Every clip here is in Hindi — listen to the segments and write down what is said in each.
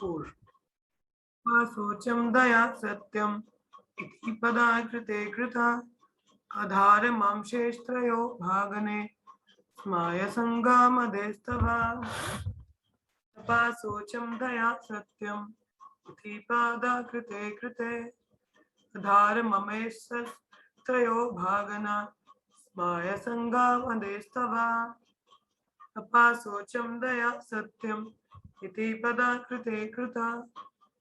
4. सोचम दया सत्यम इति पदा कृते कृता आधार मांशेस्त्रयो भागने स्माय संगामदेस्तवा सोचम दया सत्यम इति पदा कृते कृते आधार ममेस्त्रयो भागना स्माय संगामदेस्तवा सोचम दया सत्यम इति पदा कृते कृता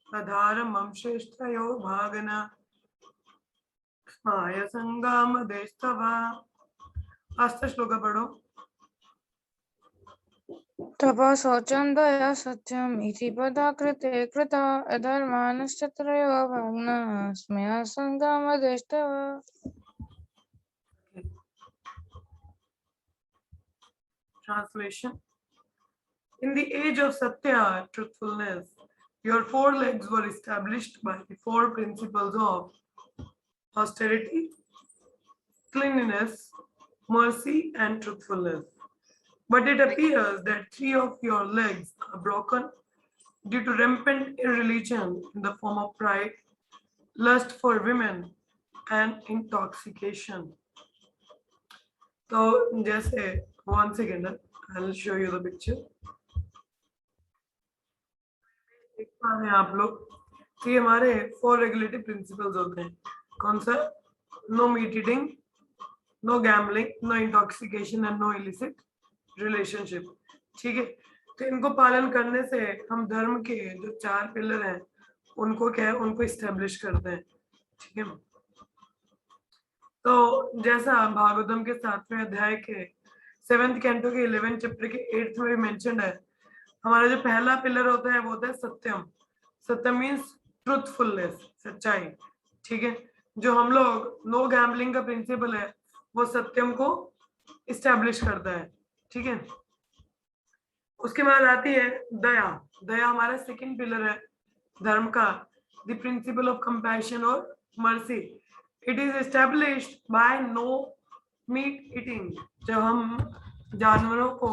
आधारम अंशेष्टयो भागना स्माय संगामदेस्तवा। आस्था श्लोक पढ़ो। तपः शौचं दया सत्यम् इति पदा कृते कृता अधर्मानश्चत्रयो भग्नाः स्मया संगामदेस्तव। Translation. In the age of Satya, truthfulness, your 4 legs were established by the 4 principles of austerity, cleanliness, mercy, and truthfulness. But it appears that 3 of your legs are broken due to rampant irreligion in the form of pride, lust for women, and intoxication. तो जैसे one second, I'll show you the picture. देख पा रहे हैं आप लोग, तो ये हमारे 4 रेगुलेटरी प्रिंसिपल्स होते हैं। कौन सा? No meat eating, no gambling, no intoxication and no illicit relationship. ठीक है, तो इनको पालन करने से हम धर्म के जो 4 पिलर हैं उनको क्या है, उनको इस्टेब्लिश करते हैं। ठीक है, तो जैसा भागवतम के 7वें अध्याय के 7th कैंटो के 11th चैप्टर के 8th में भी मेंशन्ड है, हमारा जो पहला पिलर होता है वो होता है सत्यम। सत्यम मीन्स ट्रूथफुलनेस, सच्चाई। ठीक है, जो हम लोग नो गैम्बलिंग का प्रिंसिपल है वो सत्यम को इस्टेब्लिश करता है। ठीक है, उसके बाद आती है दया। दया हमारा सेकंड पिलर है धर्म का, द प्रिंसिपल ऑफ कंपैशन और mercy. It is established by no meat eating. जब हम जानवरों को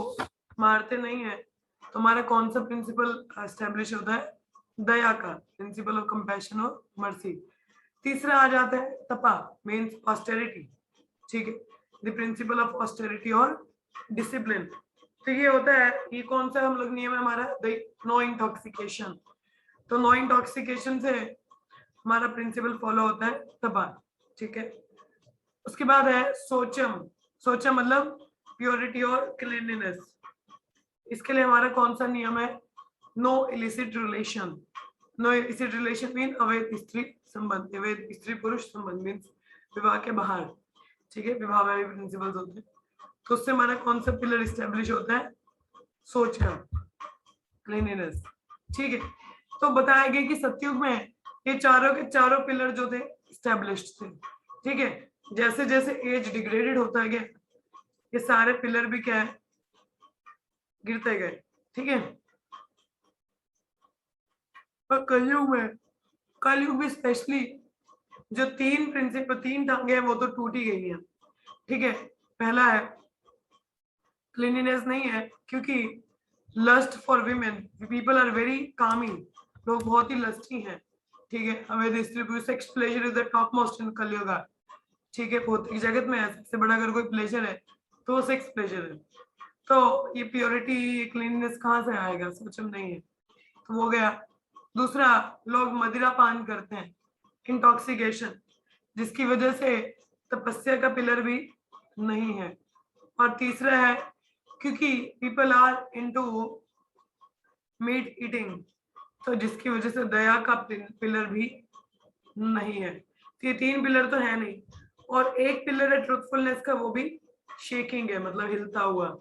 मारते नहीं है तो हमारा कौन सा प्रिंसिपल एस्टेब्लिश होता है? दया का, प्रिंसिपल ऑफ कंपैशन और मर्सी। तीसरा आ जाता है तपा, मीन्स ऑस्टेरिटी। ठीक है, द प्रिंसिपल ऑफ ऑस्टेरिटी और डिसिप्लिन। तो ये होता है, ये कौन सा हम लोग नियम है हमारा? No intoxication. तो नो इंटॉक्सिकेशन से हमारा प्रिंसिपल फॉलो होता है तपा। ठीक है, उसके बाद है सोचम। सोचम मतलब प्योरिटी और क्लीनलीनेस। इसके लिए हमारा कौन सा नियम है? No illicit relation. No illicit relation mean अवैध स्त्री संबंध, अवैध स्त्री पुरुष संबंध मीन्स विवाह के बाहर। ठीक है, विवाह में भी प्रिंसिपल्स होते हैं, तो उससे हमारा कौन सा पिलर इस्टेब्लिश होता है? सोचना, क्लीनलीनेस। ठीक है, तो बताया गया कि सतयुग में ये चारों के चारों पिलर जो थे इस्टेब्लिश्ड थे। ठीक है, जैसे जैसे एज डिग्रेडेड होता गया ये सारे पिलर भी क्या है? गिरते गए। ठीक है, और कलयुग में, कलयुग में स्पेशली जो 3 प्रिंसिपल, 3 टांगे हैं वो तो टूट ही गई हैं। ठीक है, पहला है क्लीनलीनेस नहीं है, क्योंकि lust for women, people are very coming, लोग बहुत ही लस्टी हैं। ठीक है, अवैध स्त्री पुरुष, sex pleasure is the top most in कलयुग। ठीक है, भौतिक जगत में सबसे बड़ा अगर कोई प्लेजर है तो वो सेक्स प्लेजर है। तो ये प्योरिटी, ये क्लीननेस कहाँ से आएगा? सोचम नहीं है, तो वो गया। दूसरा, लोग मदिरा पान करते हैं, इंटॉक्सिकेशन, जिसकी वजह से तपस्या का पिलर भी नहीं है। और तीसरा है क्योंकि people are into meat eating, तो जिसकी वजह से दया का पिलर भी नहीं है। तो ये 3 पिलर तो है नहीं, और एक पिलर है ट्रूथफुलनेस का, वो भी शेकिंग है, मतलब हिलता हुआ।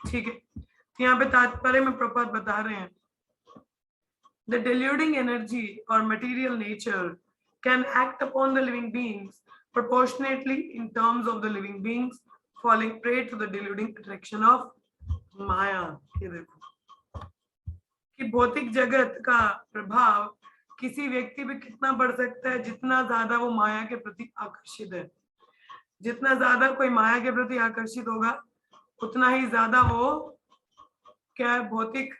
ठीक है, तो यहाँ पे तात्पर्य में प्रपात बता रहे हैं, the deluding energy or material nature can act upon the living beings proportionately in terms of the living beings falling prey to the deluding attraction of Maya। ये देखो कि भौतिक जगत का प्रभाव किसी व्यक्ति पे कितना बढ़ सकता है, जितना ज्यादा वो माया के प्रति आकर्षित है। जितना ज्यादा कोई माया के प्रति आकर्षित होगा उतना ही ज्यादा वो क्या है, भौतिक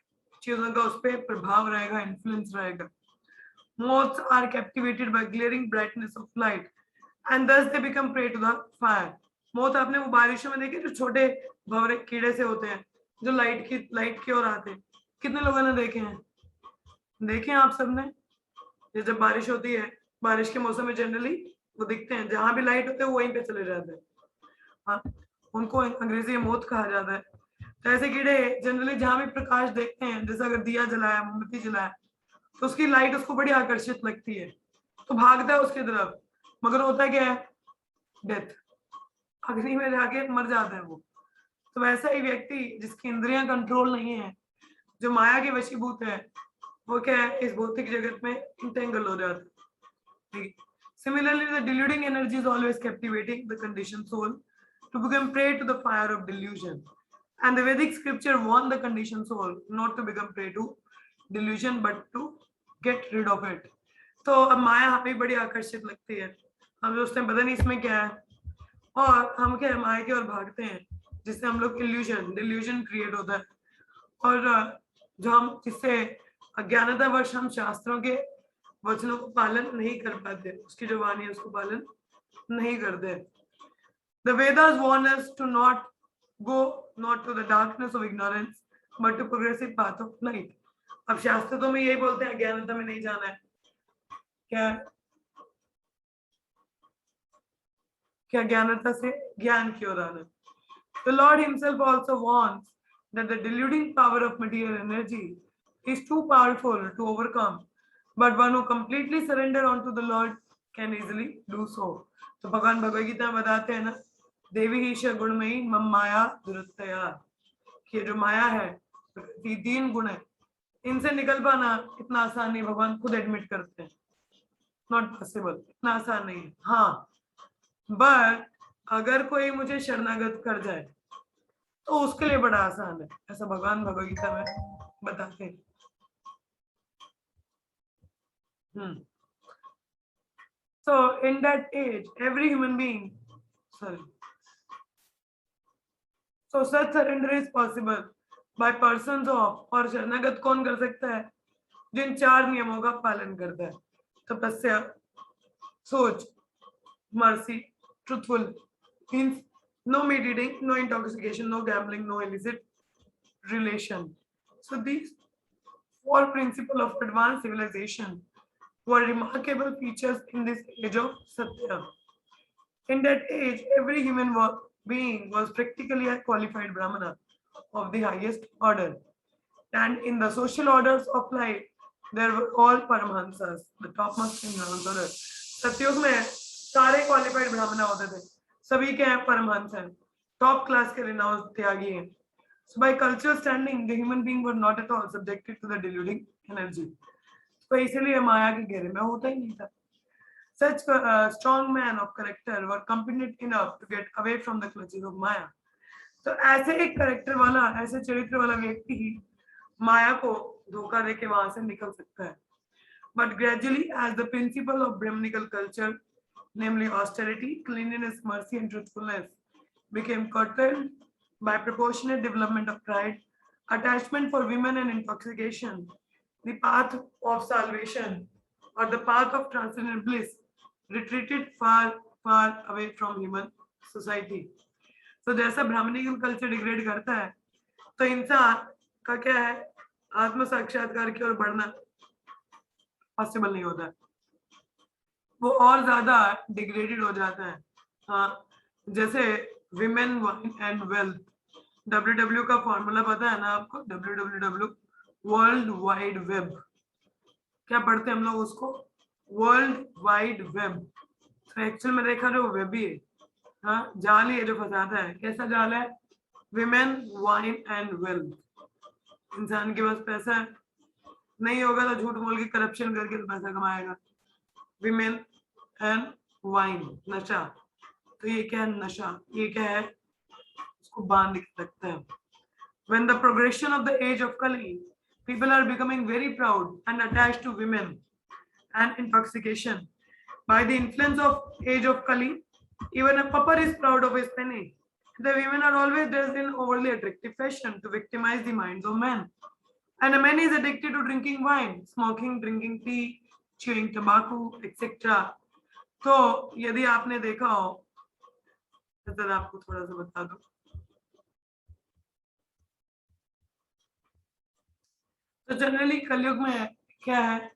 चीजों का उस पर प्रभाव रहेगा, इन्फ्लुएंस रहेगा. Moths are captivated by glaring brightness of light and thus they become prey to the fire. Moth आपने वो बारिशों में देखे जो छोटे भंवरे कीड़े से होते हैं जो लाइट की ओर आते हैं. कितने लोगों ने देखे हैं? देखे हैं आप सबने? ये जब बारिश होती है, बारिश के मौसम में जनरली वो दिखते हैं, जहां भी लाइट होते हैं वो वहीं पे चले जाते हैं. हाँ, उनको अंग्रेजी में मोथ कहा जाता है. तो ऐसे कीड़े जनरली जहां भी प्रकाश देखते हैं, जैसे अगर दिया जलाया, मोमबत्ती जलाया, तो उसकी लाइट उसको बड़ी आकर्षित लगती है, तो भागता है उसकी तरफ, मगर होता क्या है? डेथ, अग्नि में जाके मर जाता है वो. तो वैसा ही व्यक्ति जिसकी इंद्रियां कंट्रोल नहीं है, जो माया के वशीभूत है, वो क्या है? इस भौतिक जगत में इंटेंगल हो जाता है. Similarly, the deluding energy is always captivating the conditioned soul to become prey to the fire of delusion. And the Vedic scripture warn the conditioned soul not to become prey to delusion but to get rid of it. तो अब माया हमें बड़ी आकर्षित लगती है, हम सोचते हैं पता नहीं इसमें क्या है, और हम क्या है माया की ओर भागते हैं, जिससे हम लोग डिल्यूजन क्रिएट होता है. और जो हम जिससे अज्ञानतावश हम शास्त्रों के वचनों को पालन नहीं कर पाते, उसकी जो वाणी है उसको पालन नहीं करते. The Vedas warn us to not to the darkness of ignorance but to progressive path of light. अब शास्त्र तो में यही बोलते हैं अज्ञानता में नहीं जाना है. क्या ज्ञानता से ज्ञान की ओर आना. The Lord himself also warns that the deluding power of material energy is too powerful to overcome, but one who completely surrender unto the Lord can easily do so. तो भगवान भगवद गीता में बताते हैं ना, देवी ईश गुणमयी मम माया दुरतया, कि जो माया है, तीन गुण है, इनसे निकल पाना इतना आसान नहीं. भगवान खुद एडमिट करते हैं, नॉट पॉसिबल, इतना आसान नहीं है. हाँ, बट अगर कोई मुझे शरणागत कर जाए तो उसके लिए बड़ा आसान है, ऐसा भगवान भगवद गीता में बताते हैं. So in that age, every human being, so such surrender is possible by persons of, और शरणागत कौन कर सकता है? जिन 4 नियमों का पालन करता है: तपस्या, सोच, mercy, truthful, means no meat eating, no intoxication, no gambling, no illicit relation. So these 4 principles of advanced civilization were remarkable features in this age of Satya. In that age, every human being was practically a qualified Brahmana of the highest order. And in the social orders of life, there were all Paramahansas, the topmost in Brahman order. सत्युग में सारे क्वालिफाइड ब्राह्मण होते थे, सभी के हैं परमहंस हैं, टॉप क्लास के रिनाउंस त्यागी हैं. So by cultural standing, the human being were not at all subjected to the deluding energy. तो इसलिए माया के घेरे में होता ही नहीं था. Such strong men of character were competent enough to get away from the clutches of Maya. तो ऐसे एक कैरेक्टर वाला, ऐसे चरित्र वाला व्यक्ति ही माया को धोखा देके वहां से निकल सकता है. But gradually, as the principle of Brahminical culture, namely austerity, cleanliness, mercy, and truthfulness, became curtailed by proportionate development of pride, attachment for women, and intoxication, the path of salvation or the path of transcendent bliss retreated far, far away from human society. तो जैसा ब्राह्मणिकल कल्चर डिग्रेड करता है, तो इंसान का क्या है, आत्म साक्षात्कार की ओर बढ़ना पॉसिबल नहीं होता, वो और ज्यादा डिग्रेडेड हो जाता है. हाँ, जैसे विमेन एंड वेल्थ, WW का फॉर्मूला पता है ना आपको? WWW, world wide web. क्या पढ़ते हैं हम लोग उसको? World wide web. तो एक्चुअल में देखा जो वेब ही है. हाँ, जाल ही है जो फंसाता है. कैसा जाल है? Women, wine and wealth. इंसान के पास पैसा नहीं होगा तो झूठ बोल के करप्शन करके तो पैसा कमाएगा. विमेन एंड वाइन, नशा. तो ये क्या है? नशा. ये क्या है? उसको बांध सकता है. When the progression of the age of Kali, people are becoming very proud and attached to women and intoxication. By the influence of age of Kali, even a pauper is proud of his penny. The women are always dressed in overly attractive fashion to victimize the minds of men. And a man is addicted to drinking wine, smoking, drinking tea, chewing tobacco, etc. तो यदि आपने देखा हो तो जरा आपको थोड़ा सा बता दूं। तो जनरली कलयुग में क्या है,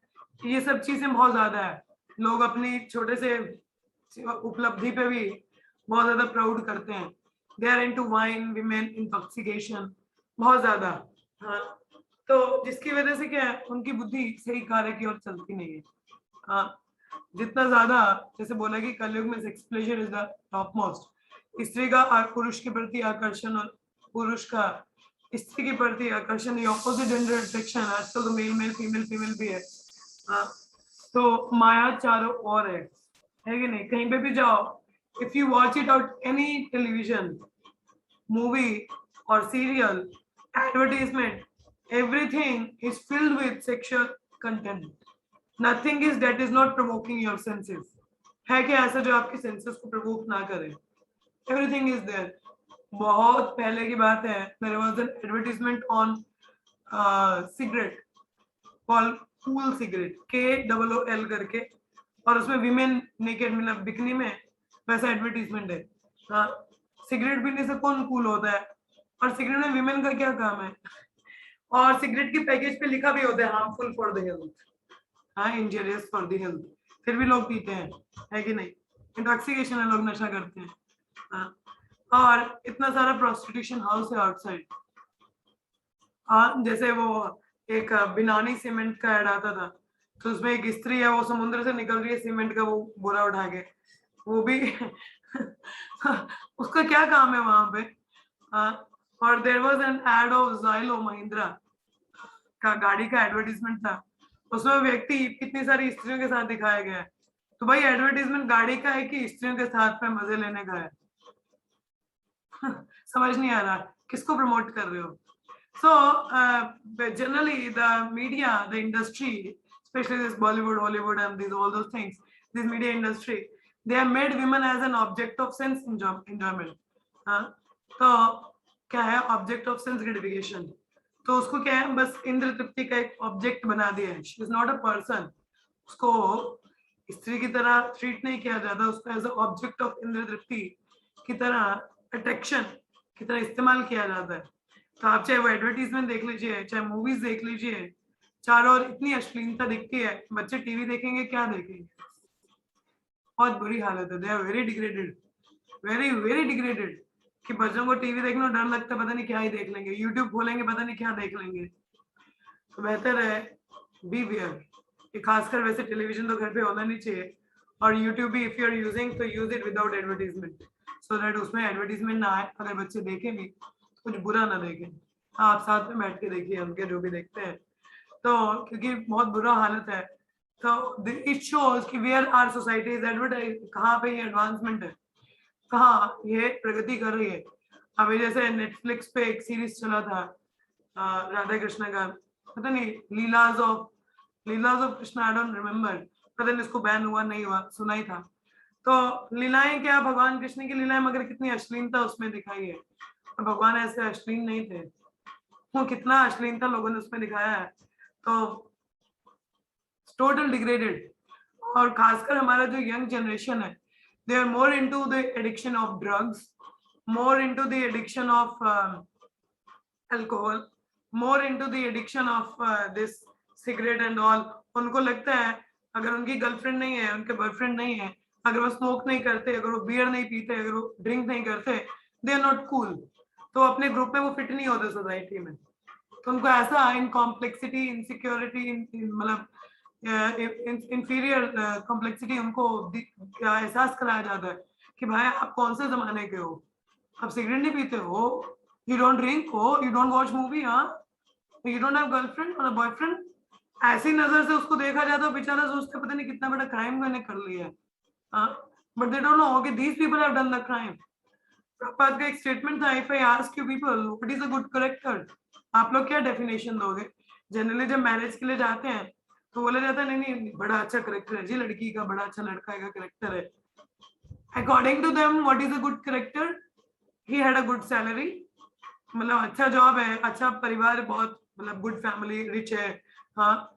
ये सब चीजें बहुत ज्यादा है। लोग अपनी छोटे से उपलब्धि पे भी बहुत ज्यादा प्राउड करते हैं। They are into wine, women, intoxication, बहुत ज्यादा। हाँ, तो जिसकी वजह से क्या है, उनकी बुद्धि सही कार्य की ओर चलती नहीं है। हाँ, जितना ज्यादा, जैसे बोला कि कलयुग में sex pleasure is the top most. स्त्री का पुरुष के प्रति आकर्षण और पुरुष का स्त्री के प्रति आकर्षण, ये ऑपोजिट जेंडर अट्रैक्शन, आजकल तो मेल मेल फीमेल फीमेल भी है। हाँ, तो माया चारों ओर है कि नहीं? कहीं पे भी जाओ, if you watch it out any television, movie और serial, advertisement, everything is filled with sexual content. Nothing is that is not provoking your senses. है क्या ऐसा जो आपके सेंसेस को प्रवोक ना करे? Everything is there. बहुत पहले की बात है, there was an advertisement on cigarette called cool cigarette, KOOL करके, और उसमें विमेन नेकेड, मतलब बिकनी में, वैसा एडवर्टीजमेंट है। हाँ, सिगरेट पीने से कौन कूल होता है? और सिगरेट में विमेन का क्या काम है? और सिगरेट की पैकेज पे लिखा भी होता है हार्मफुल फॉर द हेल्थ, हाँ, इंजरियस फॉर द हेल्थ, फिर भी लोग पीते हैं, है कि नहीं? इंटॉक्सिकेशन है, लोग नशा करते हैं। हाँ, और इतना सारा प्रोस्टिट्यूशन हाउस है आउटसाइड। हाँ, जैसे वो एक बिनानी सीमेंट का ऐड आता था, तो उसमें एक स्त्री है, वो समुद्र से निकल रही है सीमेंट का वो बोरा उठा के, वो भी उसका क्या काम है वहां पे? और there was an ad of Xylo Mahindra का गाड़ी का एडवर्टीजमेंट था, उसमें व्यक्ति कितनी सारी स्त्रियों के साथ दिखाया गया है। तो भाई एडवर्टीजमेंट गाड़ी का है कि स्त्रियों के साथ में मजे लेने का है? समझ नहीं आ रहा किसको प्रमोट कर रहे हो। So generally the media, the industry, especially this Bollywood, Hollywood and these all those things, this media industry, they have made women as an object of sense enjoyment. तो क्या है object of sense gratification? तो उसको क्या है, बस इंद्र तृप्ति का एक ऑब्जेक्ट बना दिया है। She is not a person. उसको स्त्री की तरह ट्रीट नहीं किया जाता, उसको एज अ ऑब्जेक्ट ऑफ इंद्र तृप्ति की तरह, अट्रैक्शन की तरह इस्तेमाल किया जाता है। तो आप चाहे वो एडवर्टीजमेंट देख लीजिए, चाहे मूवीज देख लीजिए, चारों ओर इतनी अश्लीलता दिखती है। बच्चे टीवी देखेंगे, क्या देखेंगे? बहुत बुरी हालत है। They are very degraded, very very degraded, कि बच्चों को टीवी देखने में डर लगता है, पता नहीं क्या ही देख लेंगे, यूट्यूब खोलेंगे पता नहीं क्या देख लेंगे। तो बेहतर है बी वेयर। खासकर वैसे टेलीविजन तो घर पे होना नहीं चाहिए, और यूट्यूब भी इफ यू आर यूजिंग तो use it without advertisement, so that उसमें एडवर्टीजमेंट ना आए। अगर बच्चे देखें भी कुछ बुरा ना देखें, आप साथ में बैठ के देखिए उनके जो भी देखते हैं, तो क्योंकि बहुत बुरा हालत है। तो इट शोज कि where our society is advertise, कहाँ पे ये एडवांसमेंट है, कहाँ ये प्रगति कर रही है। अभी जैसे नेटफ्लिक्स पे एक सीरीज चला था राधा कृष्ण का, पता नहीं, लीलाज of Krishna, I don't remember, पता नहीं इसको बैन हुआ नहीं हुआ, सुना ही था। तो लीलाएं क्या, भगवान कृष्ण की लीलाएं, मगर कितनी अश्लीलता उसमें दिखाई है। भगवान ऐसे अश्लील नहीं थे, वो कितना अश्लीलता लोगों ने उसमें दिखाया है। तो टोटल डिग्रेडेड। और खासकर हमारा जो यंग जनरेशन है, they are more into the addiction of drugs, more into the addiction of alcohol, more into the addiction of this cigarette and all. उनको लगता है अगर उनकी गर्लफ्रेंड नहीं है, उनके बॉयफ्रेंड नहीं है, अगर वो स्मोक नहीं करते, अगर वो बियर नहीं पीते, अगर वो ड्रिंक नहीं करते, दे आर नॉट कूल। तो अपने ग्रुप में वो फिट नहीं होते सोसाइटी में। तो उनको ऐसा इन कॉम्प्लेक्सिटी, इनसिक्योरिटी, मतलब इंफीरियर कॉम्प्लेक्सिटी उनको एहसास कराया जाता है कि भाई आप कौन से जमाने के हो, आप सिगरेट नहीं पीते हो, यू डोंट ड्रिंक हो, यू डोंट वॉच मूवी, हाँ, यू डोंट हैव गर्लफ्रेंड और बॉयफ्रेंड। ऐसी नजर से उसको देखा जाता है, बेचारा सोचता है पता नहीं कितना बड़ा क्राइम मैंने कर लिया है, बट दे डोंट नो कि these people have done the crime. Prabhupada का एक स्टेटमेंट था, if I ask you people what is a good character, आप लोग क्या डेफिनेशन दोगे? जनरली जब मैरिज के लिए जाते हैं तो बोला जाता है नहीं नहीं बड़ा अच्छा करेक्टर है जी लड़की का, बड़ा अच्छा लड़का का करेक्टर है। According to them what is a good character? He had a good salary, मतलब अच्छा जॉब है, अच्छा परिवार, बहुत मतलब गुड फैमिली, रिच है, हाँ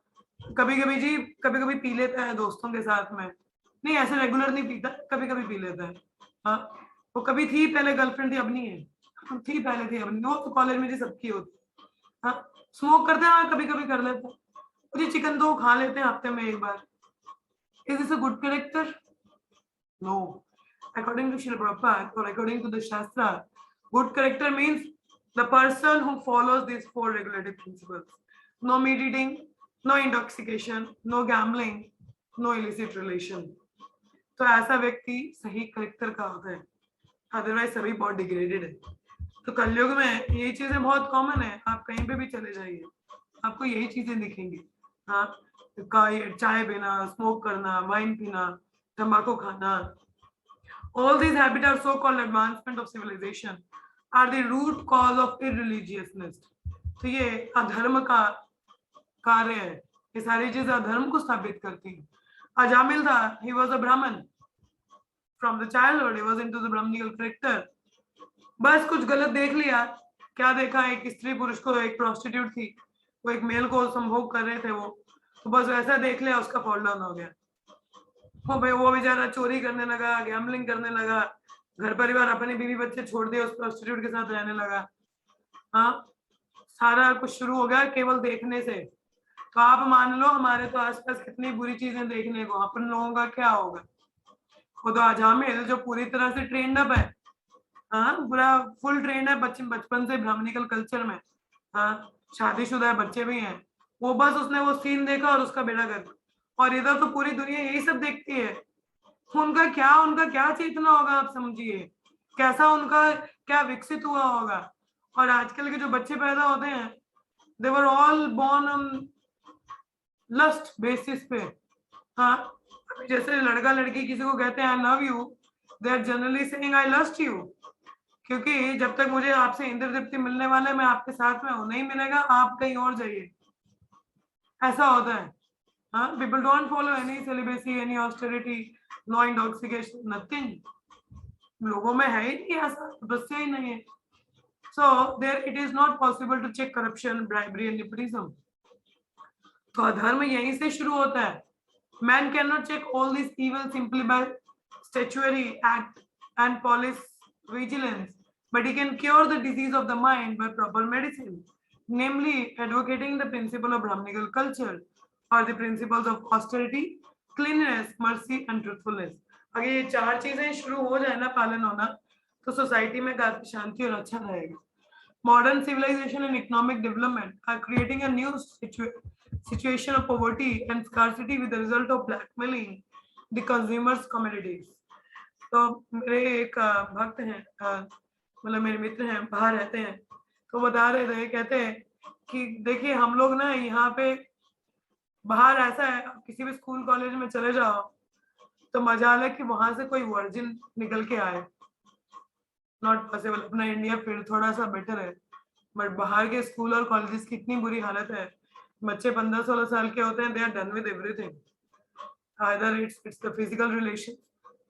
कभी कभी जी कभी कभी पी लेता है दोस्तों के साथ में, नहीं ऐसे रेगुलर नहीं पीता, कभी कभी पी लेता है। हाँ वो कभी थी पहले गर्लफ्रेंड थी, अब नहीं है। हाँ, थी पहले थी, अब नहीं। वो तो कॉलेज में जी सबकी होती। हाँ स्मोक करते हैं, हाँ कभी कभी कर लेते हैं। जी चिकन तो खा लेते हैं हफ्ते में एक बार। Is this a good character? No. According to Srila Prabhupada or according to the Shastra, good character means the person who follows these four regulative principles. No meat eating, no intoxication, no gambling, no illicit relation. तो ऐसा व्यक्ति सही करेक्टर का होता है, अदरवाइज सभी बहुत डिग्रेडेड है। तो कलयुग में ये चीजें बहुत कॉमन है, आप कहीं पे भी चले जाइए आपको यही चीजें दिखेंगी। हाँ चाय पीना, स्मोक करना, वाइन पीना, तंबाकू खाना, all these habits are so-called advancement of civilization are the root cause of irreligiousness. तो ये अधर्म का कार्य है, ये सारी चीजें अधर्म को स्थापित करती हैं। अजामिल था, he was a Brahmin from the childhood, he was into the Brahminical character. बस कुछ गलत देख लिया, क्या देखा, एक स्त्री पुरुष को, एक प्रोस्टिट्यूट थी, वो एक मेल को संभोग कर रहे थे वो, तो बस वैसा देख लिया, उसका फॉल डाउन हो गया। हो भाई वो बेचारा चोरी करने लगा, गैम्बलिंग करने लगा, घर परिवार अपनी बीवी बच्चे छोड़ दिए, उस प्रोस्टिट्यूट के साथ रहने लगा। हाँ सारा कुछ शुरू हो गया केवल देखने से। तो आप मान लो हमारे तो आसपास कितनी बुरी चीजें देखने को, अपन लोगों का क्या होगा। वो तो अजामिल जो पूरी तरह से ट्रेंड अप है, हाँ पूरा फुल ट्रेंड है बचपन से ब्राह्मणिकल कल्चर में, हाँ शादीशुदा है, बच्चे भी हैं, वो बस उसने वो सीन देखा और उसका बेड़ा गर्क। और इधर तो पूरी दुनिया यही सब देखती है। उनका क्या चेतना होगा, आप समझिए कैसा उनका क्या विकसित हुआ होगा। और आजकल के जो बच्चे पैदा होते हैं, they were all born on lust basis पे। हाँ जैसे लड़का लड़की किसी को कहते हैं I love you, they are generally saying I lust you, क्योंकि जब तक मुझे आपसे इंद्र तृप्ति मिलने वाला है मैं आपके साथ में हूं, नहीं मिलेगा आप कहीं और जाइए, ऐसा होता है। हाँ people don't follow any celibacy, any austerity, no intoxication, nothing. लोगों में है ही नहीं ऐसा, बस ही नहीं है। So there it is not possible to check corruption, bribery and nepotism. तो अधर्म यहीं से शुरू होता है। Man cannot check all these evils simply by statutory act and police vigilance, but he can cure the disease of the mind by proper medicine, namely advocating the principle of Brahminical culture or the principles of austerity, cleanliness, mercy and truthfulness. अगर ये चार चीजें शुरू हो जाए ना पालन होना, तो सोसाइटी में काफी शांति और अच्छा रहेगा। Modern civilization and economic development are creating a new situation of poverty and scarcity with the result of blackmailing the consumers commodities. तो मेरे एक भक्त हैं, मतलब मेरे मित्र हैं, बाहर रहते हैं, तो बता रहे थे, कहते हैं कि देखिए हम लोग ना यहाँ पे बाहर ऐसा है, किसी भी स्कूल कॉलेज में चले जाओ तो मजाल है कि वहां से कोई वर्जिन निकल के आए, नॉट पॉसिबल। अपना इंडिया फिर थोड़ा सा बेटर है, बट बाहर के स्कूल और कॉलेजेस की इतनी बुरी हालत है, बच्चे 15-16 साल के होते हैं, they are done with everything, either it's the physical relation,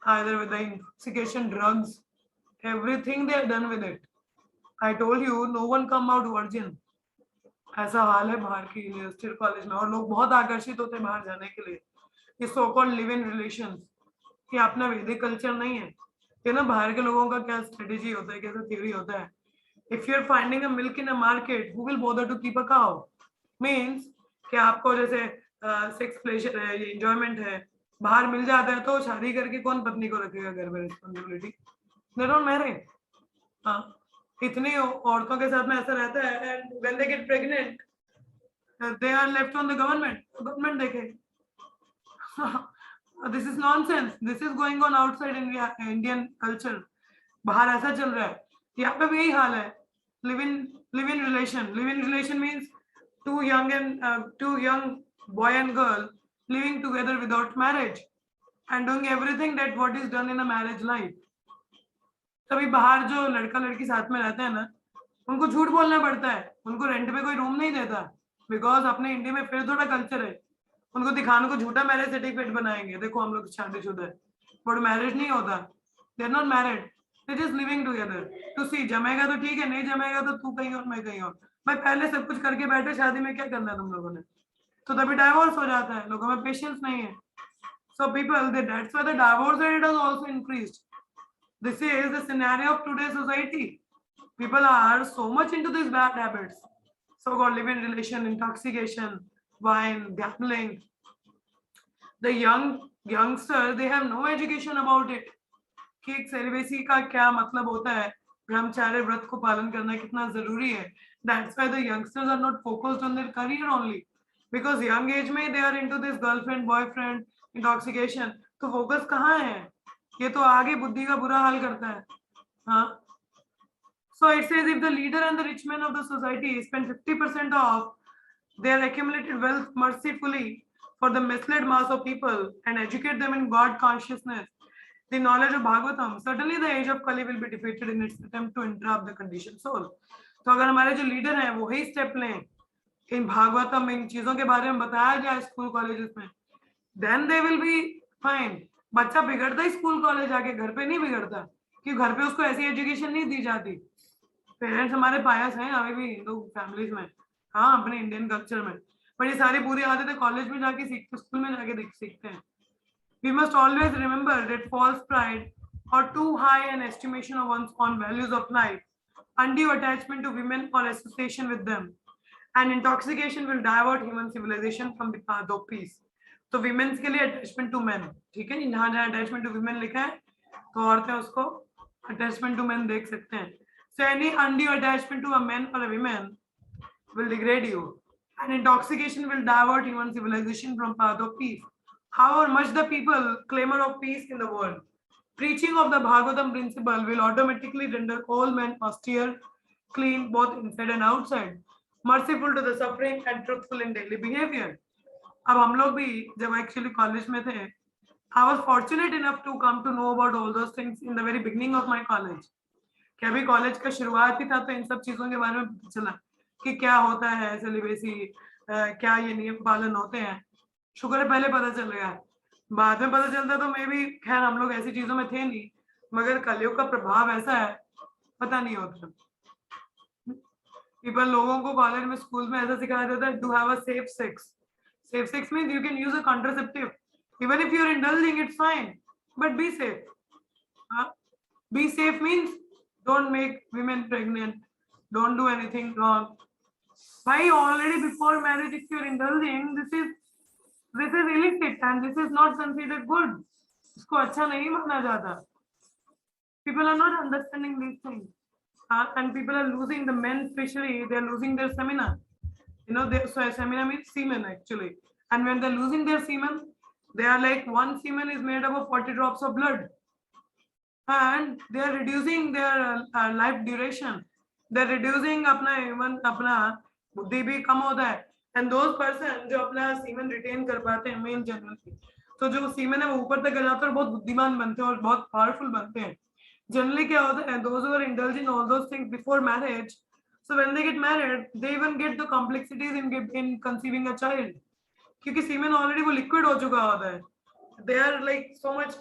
either with the intoxication drugs, everything they are done with it. I told you no one come out virgin. ऐसा हाल है बाहर की यूनिवर्सिटी कॉलेज में, और लोग बहुत आकर्षित होते हैं बाहर जाने के लिए। ये so called live in relations, ये अपना वैदिक कल्चर नहीं है। ये ना बाहर के लोगों का क्या स्ट्रेटेजी होता है, कैसा थ्योरी होता है। If you're finding a milk in a market, who will bother to keep a cow? Means कि आपको जैसे सेक्स प्लेजर है, ये एंजॉयमेंट है, बाहर मिल जाता है, तो शादी करके कौन पत्नी को रखेगा घर में, रिस्पॉन्सिबिलिटी, दे डोंट मैरी। हाँ इतनी औरतों के साथ में ऐसा रहता है, and when they get pregnant they are left on the government देखे। This is nonsense, this is going on outside Indian culture, बाहर ऐसा चल रहा है। यहाँ पे भी यही हाल है। Live in relation means two young boy and girl living together without marriage and doing everything that what is done in a marriage life. तभी बाहर जो लड़का लड़की साथ में रहते हैं ना, उनको झूठ बोलना पड़ता है, उनको रेंट पे कोई रूम नहीं देता, बिकॉज अपने इंडिया में फिर थोड़ा कल्चर है, उनको दिखाने को झूठा मैरिज सर्टिफिकेट बनाएंगे, देखो हम लोग शादीशुदा है, बट मैरिज नहीं होता, they are not married, they just living together to see, जमेगा तो ठीक है, नहीं जमेगा तो तू कहीं और मैं कहीं और, भाई पहले सब कुछ करके बैठे, शादी में क्या करना है तुम लोगों ने, तो तभी डाइवोर्स हो जाता है, लोगों में पेशेंस नहीं है. So people, that's why the divorce rate has also increased. This is the scenario of today's society. People are so much into these bad habits, so-called live-in relation, intoxication, wine, gambling. The youngsters, they have no education about it. कि एक सेलिबेसी का क्या मतलब होता है, ब्रह्मचार्य व्रत को पालन करना कितना जरूरी है. That's why the youngsters are not focused on their career only, because young age में they are into this girlfriend, boyfriend, intoxication. तो फोकस कहाँ है, ये तो आगे बुद्धि का बुरा हाल करता है. हाँ. So it says if the leader and the rich men of the society spend 50% of their accumulated wealth mercifully for the misled mass of people and educate them in God consciousness, the knowledge of Bhagavatam, certainly the age of Kali will be defeated in its attempt to entrap the conditioned soul. तो अगर हमारे जो लीडर हैं वो ही स्टेप लें, इन भागवतम इन चीजों के बारे में बताया जाए स्कूल कॉलेजेस में, then they will be fine. बच्चा बिगड़ता ही स्कूल कॉलेज आके, घर पे नहीं बिगड़ता, क्योंकि घर पे उसको ऐसी एजुकेशन नहीं दी जाती. पेरेंट्स हमारे पायस हैं अभी भी हिंदू फैमिलीज में, हाँ, अपने इंडियन कल्चर में, पर ये सारी बुरी आदतें कॉलेज में जाके सीखते, स्कूल में जाके सीखते हैं. We must always remember that false pride or too high an estimation of one's own values of life, undue attachment to women or association with them, and intoxication will divert human civilization from the path of peace. तो women's के लिए attachment to men, ठीक है, जहाँ जहाँ attachment to women लिखा है तो औरतें उसको attachment to men देख सकते हैं. So any undue attachment to a man or a woman will degrade you, and intoxication will divert human civilization from path of peace. However much the people clamor of peace in the world, preaching of the Bhagavatam principle will automatically render all men austere, clean both inside and outside, merciful to the suffering and truthful in daily behavior. अब हम लोग भी जब एक्चुअली कॉलेज में थे, I was fortunate enough to come to know about all those things in the very beginning of my college. कि अभी कॉलेज का शुरुआत ही था तो इन सब चीजों के बारे में पता चला कि क्या होता है सेलिब्रेसी, क्या ये नियम पालन होते हैं. शुक्र है पहले पता चल गया, बाद में पता चलता तो मे भी, खैर हम लोग ऐसी चीजों में थे नहीं, मगर कलयुग का प्रभाव ऐसा है पता नहीं होता. पीपल लोगों को कॉलेज में स्कूल में ऐसा सिखाया जाता है, to have a safe sex. Safe sex means you can use a contraceptive, even if you are indulging it's fine, but be safe. Be safe means don't make women pregnant, don't do anything wrong. Why already before marriage if you're indulging, this is illicit and this is not considered good. इसको अच्छा नहीं माना जाता. People are not understanding these things, and people are losing, the men especially, they are losing their stamina. You know, so stamina means semen actually, and when they're losing their semen, they are like, one semen is made up of 40 drops of blood, and they are reducing their life duration, they're reducing अपना even अपना बुद्धि भी कम होता है. and those person जो अपना सीमन रिटेन कर पाते हैं मेल जनरली, तो जो सीमन है वो ऊपर तक जाते हैं और बहुत बुद्धिमान बनते हैं और बहुत पावरफुल बनते हैं. जनरली क्या होता है, those who are indulging all those things before marriage, so when they get married they even get the complexities in conceiving a child, क्योंकि सीमन ऑलरेडी वो लिक्विड हो चुका होता है. they are like so much,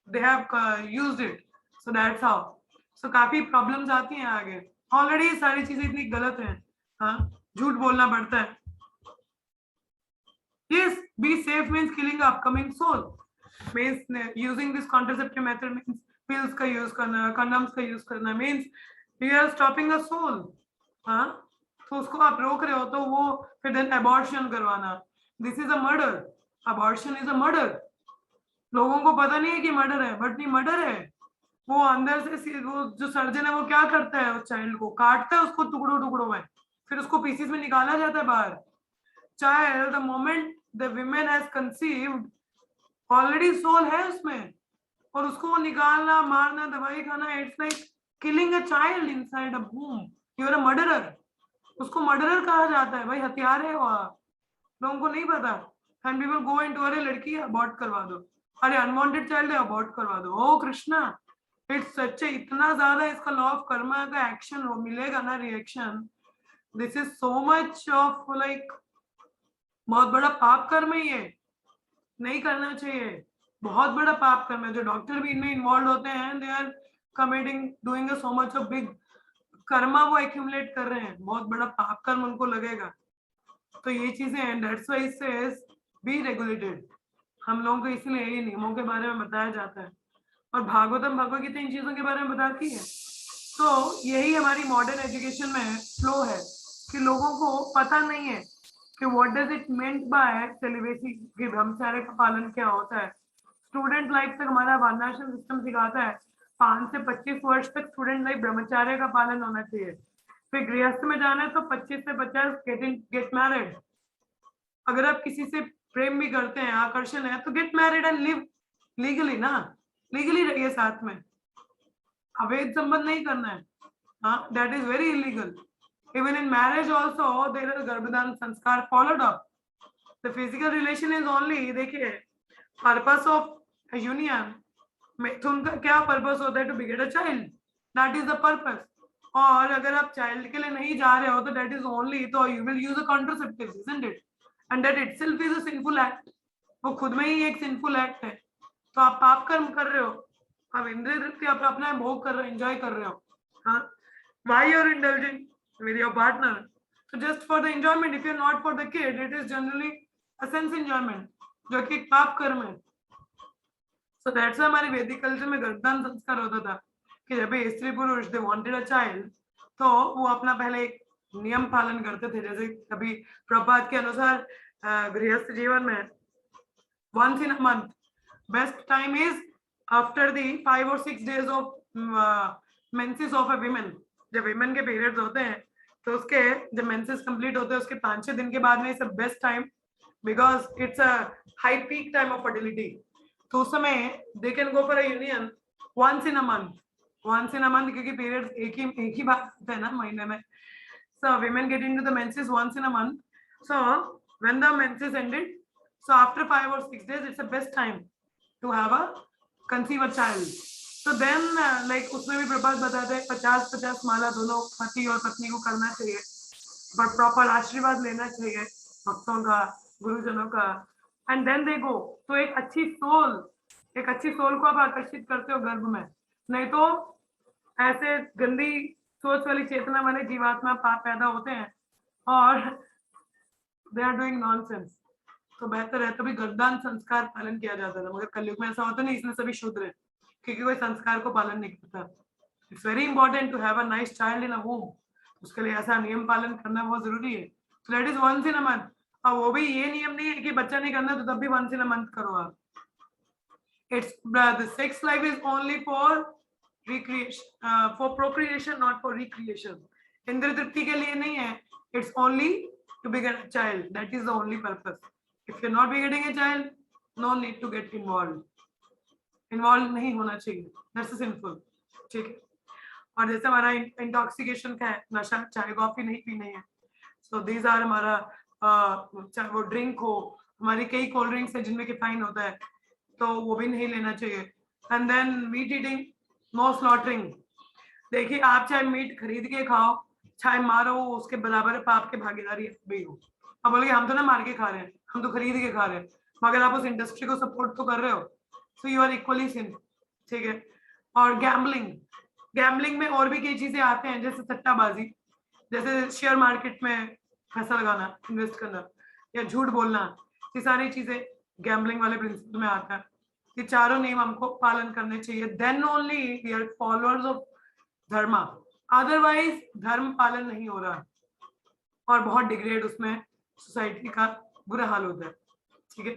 they have used it, so that's how. So काफी problems आती हैं आगे, already ये सारी चीजें इतनी गलत हैं. हाँ, झूठ बोलना पड़ता है. Yes, be safe means killing the upcoming soul, means using this contraceptive method means pills का use करना, condoms का use करना, means you are stopping the soul. हाँ, तो उसको आप रोक रहे हो तो वो फिर then abortion करवाना, this is a murder. Abortion is a murder. लोगों को पता नहीं है कि मर्डर है, बट नहीं मर्डर है. वो अंदर से वो जो सर्जन है वो क्या करता है, उस चाइल्ड को काटता है, उसको टुकड़ों टुकड़ों में, फिर उसको पीसेस में निकाला जाता है बाहर. Child the moment the women has conceived, already soul है उसमें, और उसको वो निकालना, मारना, दवाई खाना, it's like killing a child inside a womb. You are a murderer. उसको मर्डरर कहा जाता है भाई, हथियार है वो. लोगों को नहीं पता. एंड पीपल गो इनटू, अरे लड़की है अबॉर्ट करवा दो, अरे अनवांटेड चाइल्ड है अबॉर्ट करवा दो. ओ कृष्णा, इट्स सच, इतना ज्यादा इसका लॉ ऑफ कर्मा का एक्शन वो मिलेगा ना, reaction. This is so much of like, बहुत बड़ा पाप कर्म है ये, नहीं करना चाहिए. बहुत बड़ा पाप कर्म है. जो डॉक्टर भी इनमें इन्वॉल्व होते हैं, they are committing, doing so much of big karma वो एक्यूमुलेट कर रहे हैं, बहुत बड़ा पाप कर्म उनको लगेगा। तो ये चीजें हैं, that's why it says be regulated. हम लोगों को इसलिए ये नियमों के बारे में बताया जाता है, और भागवतम भगवद गीता इन चीजों के बारे में बताती है। तो यही हमारी मॉडर्न एजुकेशन में फ्लो है कि लोगों को पता नहीं है कि what does it mean by celibacy, कि ब्रह्मचर्य का पालन क्या होता है। स्टूडेंट लाइफ तक हमारा वर्णाश्रम सिस्टम सिखाता है 5 से 25 वर्ष तक स्टूडेंट लाइफ ब्रह्मचर्य का पालन होना चाहिए। फिर गृहस्थ में जाना है तो 25 से 50 गेट मैरिड। अगर आप किसी से प्रेम भी करते हैं, आकर्षण है, तो get married and live legally ना, लीगली रहिए साथ में, अवैध संबंध नहीं करना है। हाँ, that is very illegal. Even in marriage also there are गर्भदान संस्कार followed up. The physical relation is only, देखिए, पर्पस ऑफ यूनियन में तो उनका क्या पर्पस होता है, to beget a child, that is the purpose. और अगर आप चाइल्ड के लिए नहीं जा रहे हो तो दैट इज ओनली, तो you will use a contraceptive, isn't it? And that itself is a sinful act. वो खुद में ही एक सिंफुल एक्ट है। तो आप पाप कर्म कर रहे हो, आप इंद्रिय तृप्ति आप अपना भोग कर रहे हो, एंजॉय कर रहे हो। हाँ, why you're indulging with your partner? So just for the enjoyment, if you're not for the kid, it is generally a sense enjoyment, जो कि पाप कर्म है। So that's why हमारे वैदिक कल्चर में गर्भदान संस्कार होता था कि जब भी स्त्री पुरुष दे वांटेड अ चाइल्ड, तो वो अपना पहले एक नियम पालन करते थे। जैसे कभी प्रभात के अनुसार गृहस्थ जीवन में once in a month best time is after the 5 or 6 days of menses of a women। जब women के periods होते हैं तो उसके जब menses complete होते हैं उसके 5-6 दिन के बाद में it's best time, because it's a high peak time of fertility। तो उस समय they can go for a union once in a month, क्योंकि periods एक ही बार होता है ना महीने में। So women get into the menses once in a month। So when the menses ended, so after 5 or 6 days it's the best time to have a conceive a child। So then like उसमें भी प्रभात बताते हैं 50-50 माला दोनों पति और पत्नी को करना चाहिए, पर प्रॉपर आशीर्वाद लेना चाहिए भक्तों का, गुरुजनों का, एंड देन दे गो। तो एक अच्छी सोल को आप आकर्षित करते हो गर्भ में, नहीं तो ऐसे गंदी सोच वाली चेतना वाले जीवात्मा पाप पैदा होते हैं और दे आर डूइंग नॉनसेंस। तो बेहतर है तभी गर्भदान संस्कार पालन किया जाता था, मगर कलयुग में ऐसा होता नहीं, इसमें सभी शुद्र है क्योंकि कोई संस्कार को पालन नहीं करता। It's very important to have a nice child in a home, उसके लिए ऐसा नियम पालन करना बहुत जरूरी है। So that is once in a month. और वो भी ये नियम नहीं है कि बच्चा नहीं करना तो तब भी वंस इन अ मंथ करो आप। It's the sex life is only for recreation, for procreation, not for recreation. इंद्रिय तृप्ति के लिए नहीं है, it's only to beget a child, that is the only purpose। if you're not begetting a child, no need to get involved नहीं होना चाहिए, that's sinful। ठीक है। और जैसे हमारा इंटॉक्सिकेशन का है, नशा, चाय कॉफी नहीं पीने है। सो दीज आर हमारा चाहे वो ड्रिंक हो, हमारी कई कोल्ड ड्रिंक्स है जिनमें कैफीन होता है, तो वो भी नहीं लेना चाहिए। And then meat eating, no slaughtering. देखिए, आप चाहे मीट खरीद के खाओ चाहे मारो, उसके बराबर पाप के भागीदारी भी हो। अब बोले हम तो ना मार के खा रहे हैं, हम तो खरीद के खा रहे हैं, मगर आप उस इंडस्ट्री को सपोर्ट तो कर रहे हो, सो यू आर इक्वली सिन। ठीक है। और गैम्बलिंग में और भी कई चीजें आते हैं, जैसे सट्टाबाजी, जैसे शेयर मार्केट में पैसा लगाना, इन्वेस्ट करना, या झूठ बोलना, ये सारी चीजें गैम्बलिंग वाले प्रिंसिपल में आता है। ये चारों नियम हमको पालन करने चाहिए, then only we are followers of dharma. Otherwise धर्म पालन नहीं हो रहा और बहुत डिग्रेड उसमें सोसाइटी का बुरा हाल होता है। ठीक है।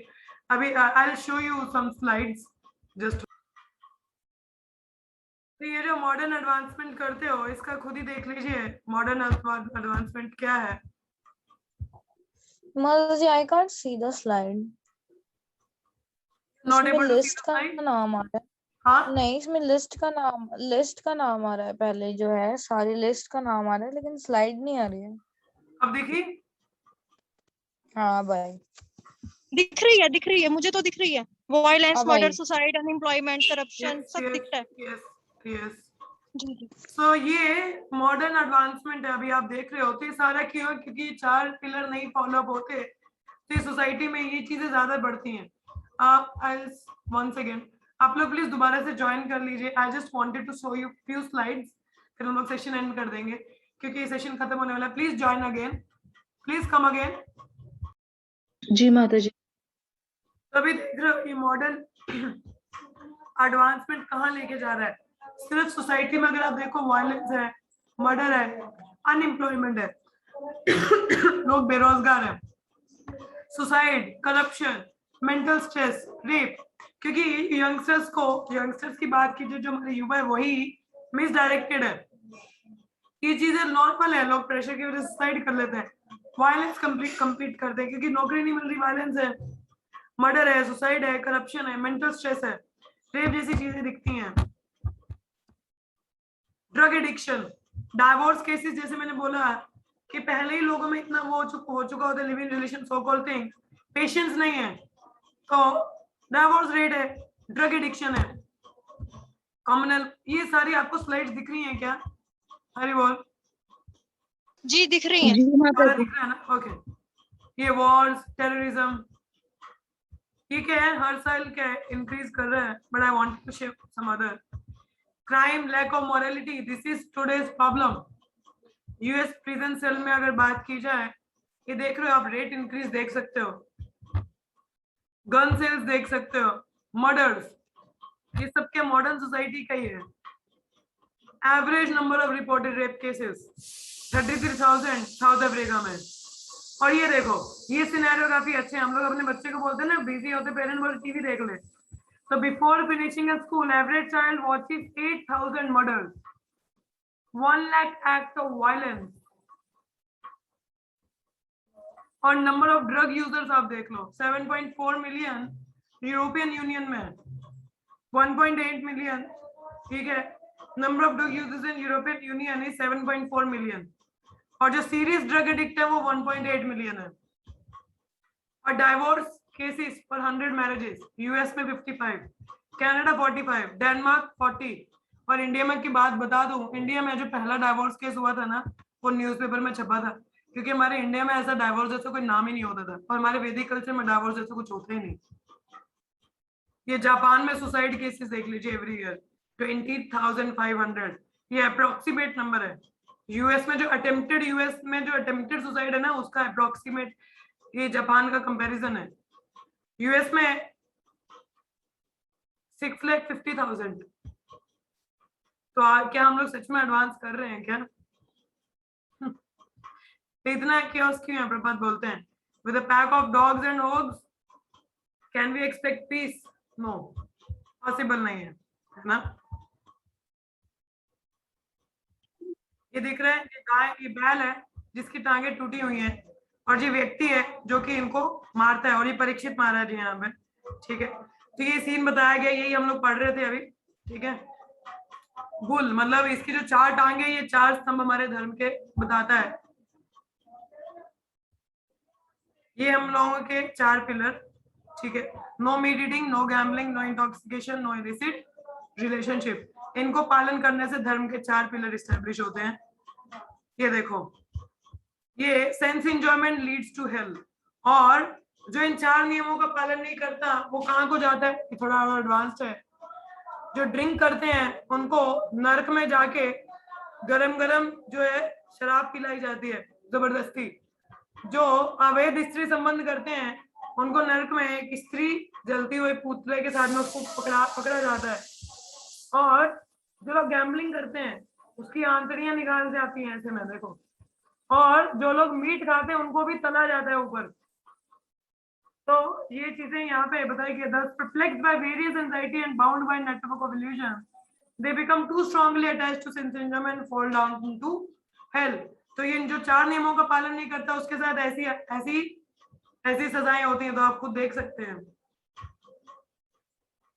अभी I will show you some slides just. तो ये जो मॉडर्न एडवांसमेंट करते हो इसका खुद ही देख लीजिए, मॉडर्न एडवांसमेंट क्या है। Motherji, I can't see the slide। Not इसमें able to see list the का स्लाइड? नाम आ रहा है। हाँ, नहीं, इसमें लिस्ट का नाम आ रहा है, पहले जो है सारी लिस्ट का नाम आ रहा है, लेकिन स्लाइड नहीं आ रही है। अब देखिए। हाँ भाई, दिख रही है, मुझे तो दिख रही है। Violence, murder, suicide, unemployment, corruption, सब दिखता है। यस। जी जी। सो ये मॉडर्न एडवांसमेंट है, अभी आप देख रहे होते सारा क्यों, क्योंकि 4 पिलर नहीं फॉलो अप होते तो सोसाइटी में ये चीजें ज्यादा बढ़ती हैं। वंस अगेन आप लोग प्लीज दोबारा से ज्वाइन कर लीजिए। I just wanted to show you few slides फिर हम लोग सेशन एंड कर देंगे क्योंकि ये सेशन खत्म होने वाला है। Please join again, please come again. जी माता जी। तभी देख रहे हो ये मॉडल एडवांसमेंट कहाँ लेके जा रहा है। सिर्फ सोसाइटी में अगर आप देखो वायलेंस है, मर्डर है, अनएम्प्लॉयमेंट है, लोग बेरोजगार है, suicide, corruption, mental stress, rape, क्योंकि यंगस्टर्स की बात कीजिए, जो हमारे युवा है वही मिसडायरेक्टेड है। ये चीजें नॉर्मल है, लोग प्रेशर की वजह से सुसाइड कर लेते हैं, वायलेंस कंप्लीट करते हैं क्योंकि नौकरी नहीं मिल रही, वायलेंस है, मर्डर है, सुसाइड है, करप्शन है, मेंटल स्ट्रेस है, रेप जैसी चीजें दिखती हैं। ड्रग एडिक्शन, डाइवोर्स केसेस, जैसे मैंने बोला कि पहले ही लोगों में इतना वो हो चुका होता है, living relation so called thing, patience नहीं है, तो डाइवोर्स रेट है, ड्रग एडिक्शन है, कॉमनल। ये सारी आपको स्लाइड्स दिख रही हैं क्या? हरी बोल। जी दिख रही है। जी माता जी। दिख रहा है ना? ओके। ये वॉर्स, टेररिज्म, ये क्या है, हर साल क्या है, इंक्रीज कर रहा है, but I want to share some other. Crime, lack of morality, this is today's problem. US prison cell में अगर बात की जाए, ये देख रहे हो आप, रेट इंक्रीज देख सकते हो, गन सेल्स देख सकते हो, मर्डर्स, ये सब क्या मॉडर्न सोसाइटी का ही है। Average number of reported rape cases 33,000 south Africa में। और ये देखो, ये सिनेरियो काफी अच्छे हैं। हम लोग अपने बच्चे को बोलते हैं ना, बिजी होते पेरेंट बोलते टीवी देख ले, तो before finishing a school average child watches 8,000 murders, 1 lakh acts of violence। और नंबर ऑफ ड्रग यूजर्स आप देख लो, 7.4 मिलियन यूरोपियन यूनियन में, 1.8 मिलियन, ठीक है। Number of drug users in European union is 7.4 million, और जो सीरियस ड्रग एडिक्ट है वो 1.8 मिलियन है। और डाइवोर्स केसेस पर 100 मैरिजेस, यूएस में 55, कनाडा 45, डेनमार्क 40। और इंडिया में की बात बता दूं, इंडिया में जो पहला डाइवोर्स केस हुआ था ना, वो न्यूज़पेपर में छपा था, क्योंकि हमारे इंडिया में ऐसा डाइवोर्स जैसा कोई नाम ही नहीं होता था, और हमारे वैदिक कल्चर में डाइवोर्स जैसा कुछ होता ही नहीं। ये जापान में सुसाइड केसेस देख लीजिए, एवरी ईयर 20,500, ये अप्रोक्सीमेट नंबर है। यूएस में जो अटेम्प्टेड सुसाइड है ना, उसका अप्रोक्सीमेट ये जापान का कंपैरिजन है। यूएस में 6,50,000। तो क्या हम लोग सच में एडवांस कर रहे हैं क्या? इतना chaos क्यों है? प्रभात बोलते हैं, with a pack of dogs and hogs can we expect peace? No, possible नहीं है ना। ये दिख रहा है, ये गाय, ये बैल है जिसकी टांगे टूटी हुई हैं, और ये व्यक्ति है जो कि इनको मारता है, और ये परीक्षित महाराज जी यहाँ पे, ठीक है। तो ये सीन बताया गया, यही हम लोग पढ़ रहे थे अभी, ठीक है। बुल मतलब इसकी जो 4 टांगे, ये 4 स्तंभ हमारे धर्म के बताता है। ये हम लोगों के 4 पिलर, ठीक है। No meat eating, no gambling, no intoxication, no illicit relationship, इनको पालन करने से धर्म के 4 पिलर इस्टेब्लिश होते हैं। ये देखो, ये sense enjoyment leads to health, और जो इन 4 नियमों का पालन नहीं करता वो कहाँ को जाता है, ये थोड़ा और एडवांस्ड है। जो ड्रिंक करते हैं उनको नरक में जाके गरम गरम जो है शराब पिलाई जाती है जबरदस्ती। जो अवैध स्त्री संबंध करते हैं उनको नरक में एक स्त्री जलती हुई पुतले के साथ में उसको पकड़ा जाता है। और जो लोग गैम्बलिंग करते हैं उसकी आंतड़ियां निकाल जाती हैं ऐसे में, देखो। और जो लोग मीट खाते हैं उनको भी तला जाता है ऊपर। तो ये चीजें यहाँ पे बताई गई। Thus perplexed by various anxiety and bound by network of illusion, they become too strongly attached to sense enjoyment and fall down into hell। तो ये जो 4 नियमों का पालन नहीं करता उसके साथ ऐसी ऐसी ऐसी सजाएं होती हैं, तो आप खुद देख सकते हैं।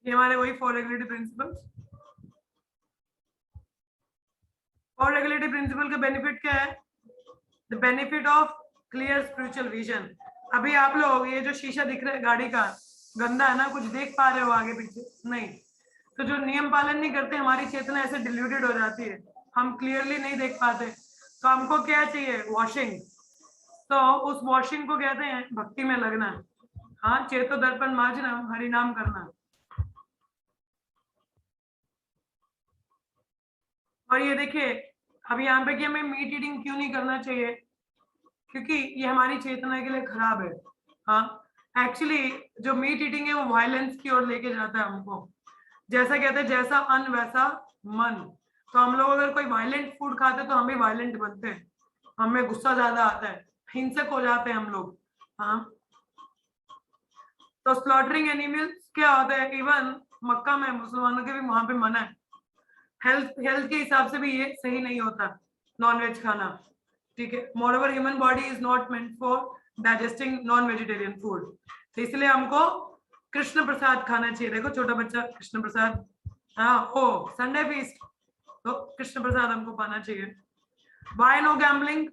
ये हमारे वही 4 रेगुलेटरी प्रिंसिपल्स। और रेगुलेटरी प्रिंसिपल का बेनिफिट क्या है? The benefit of clear spiritual vision. अभी आप लोग ये जो शीशा दिख रहा है गाड़ी का, गंदा है ना, कुछ देख पा रहे हो आगे पीछे नहीं? तो जो नियम पालन नहीं करते, हमारी चेतना ऐसे डिल्यूटेड हो जाती है, हम क्लियरली नहीं देख पाते। तो हमको क्या चाहिए? वॉशिंग। तो उस वॉशिंग को कहते हैं भक्ति में लगना। हाँ, चेतो दर्पण माजना, हरि नाम करना। और ये देखिए, अब यहाँ पे कि हमें मीट ईटिंग क्यों नहीं करना चाहिए, क्योंकि ये हमारी चेतना के लिए खराब है। हाँ एक्चुअली जो मीट ईटिंग है वो वायलेंस की ओर लेके जाता है हमको। जैसा कहते हैं जैसा अन्न वैसा मन, तो हम लोग अगर कोई वायलेंट फूड खाते हैं तो हम भी वायलेंट बनते हैं, हमें गुस्सा ज्यादा आता है, हिंसक हो जाते हैं हम लोग। हाँ तो स्लॉटरिंग एनिमल्स क्या होता है, इवन मक्का में मुसलमानों के भी वहां पे मना है, हेल्थ के हिसाब से भी ये सही नहीं होता नॉनवेज खाना, ठीक है। Moreover human body is not meant for digesting non vegetarian food, तो इसलिए हमको कृष्ण प्रसाद खाना चाहिए। देखो छोटा बच्चा कृष्ण प्रसाद, हाँ ओ संडे फीस्ट, तो कृष्ण प्रसाद हमको पाना चाहिए। वाई नो गैम्बलिंग,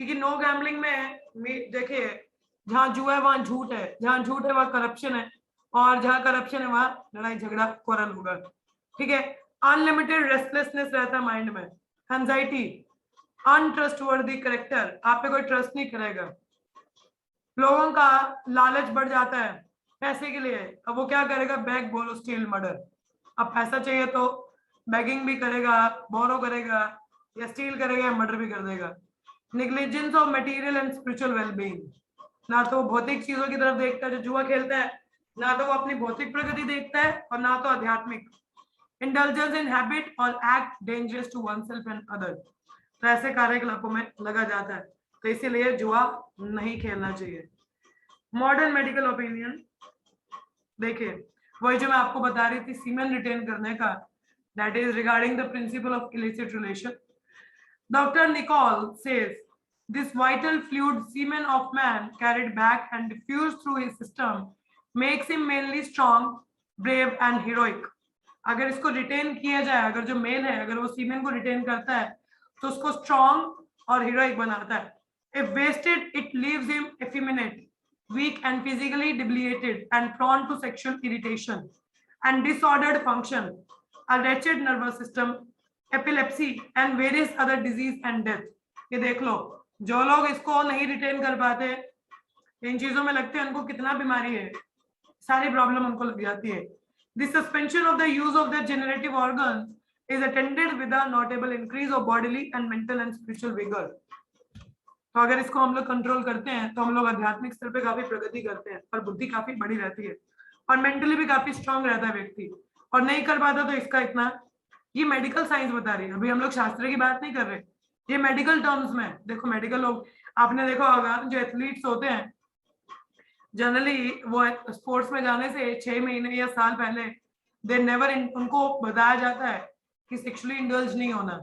क्योंकि नो गैम्बलिंग में देखिए जहां जुआ है वहां झूठ है, जहां झूठ है वहां करप्शन है, और जहां करप्शन है वहां लड़ाई झगड़ा क्वारल होगा, ठीक है। अनलिमिटेड रेस्टलेसनेस रहता है माइंड में, एंजाइटी, अनट्रस्टवर्दी करेक्टर, आप पे कोई ट्रस्ट नहीं करेगा, लोगों का लालच बढ़ जाता है पैसे के लिए, अब वो क्या करेगा, बैग बोलो स्टील मर्डर, अब पैसा चाहिए तो बैगिंग भी करेगा, बोरो करेगा, या स्टील करेगा, या मर्डर भी कर देगा। Negligence of material and spiritual wellbeing, ना तो वो भौतिक चीजों की तरफ देखता है जो जुआ खेलता है, ना तो वो अपनी भौतिक प्रगति देखता है, और ना तो आध्यात्मिक। इंडल्जेंस इन हैबिट और act dangerous to oneself and other, तो ऐसे कार्यकलापों में लगा जाता है, तो इसीलिए जुआ नहीं खेलना चाहिए। मॉडर्न मेडिकल ओपिनियन देखिए, वही जो मैं आपको बता रही थी सीमेन रिटेन करने का, that is regarding the principle of illicit relation. Doctor Nicole says this vital fluid semen of man carried back and diffused through his system makes him mainly strong, brave and heroic। अगर इसको रिटेन किया जाए, अगर जो मेल है अगर वो सीमेन को रिटेन करता है तो उसको स्ट्रॉन्ग और हीरोइक बनाता है। If wasted, it leaves him effeminate, weak and physically debilitated and prone to sexual irritation and disordered function, a wretched nervous system, epilepsy and various other disease and death। ये देख लो, जो लोग इसको नहीं रिटेन कर पाते, इन चीजों में लगते हैं उनको कितना बीमारी है, सारी प्रॉब्लम उनको लग जाती है। The suspension of the use of their generative organs is attended with a notable increase of bodily and mental and spiritual vigor। तो अगर इसको हम लोग कंट्रोल करते हैं तो हम लोग आध्यात्मिक स्तर पे काफी प्रगति करते हैं, और बुद्धि काफी बड़ी रहती है, और मेंटली भी काफी स्ट्रांग रहता है व्यक्ति, और नहीं कर पाता तो इसका इतना, ये मेडिकल साइंस बता रही है, अभी हम लोग शास्त्र की बात नहीं कर रहे, ये मेडिकल टर्म्स में। देखो मेडिकल लोग, आपने देखा होगा जो एथलीट्स होते हैं जनरली वो स्पोर्ट्स में जाने से 6 महीने या साल पहले दे नेवर, उनको बताया जाता है कि सेक्सुअली इंडल्ज नहीं होना,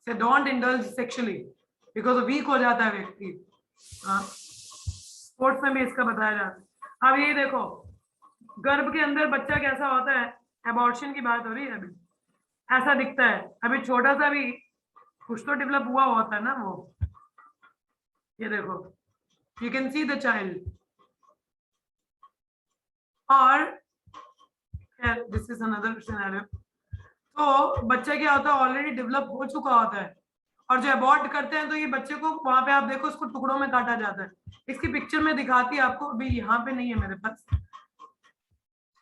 से don't indulge sexually, because weak हो जाता है व्यक्ति। स्पोर्ट्स में भी इसका बताया जाता है। अब ये देखो गर्भ के अंदर बच्चा कैसा होता है, एबॉर्शन की बात हो रही है अभी, ऐसा दिखता है, अभी छोटा सा भी कुछ तो डेवलप हुआ होता है ना वो, ये देखो you can see the child, और दिस इज अनदर सिनेरियो। तो बच्चा क्या होता है, ऑलरेडी डेवलप हो चुका होता है, और जो अबॉर्ट करते हैं तो ये बच्चे को वहां पे आप देखो इसको टुकड़ों में काटा जाता है, इसकी पिक्चर में दिखाती है आपको, अभी यहाँ पे नहीं है मेरे पास,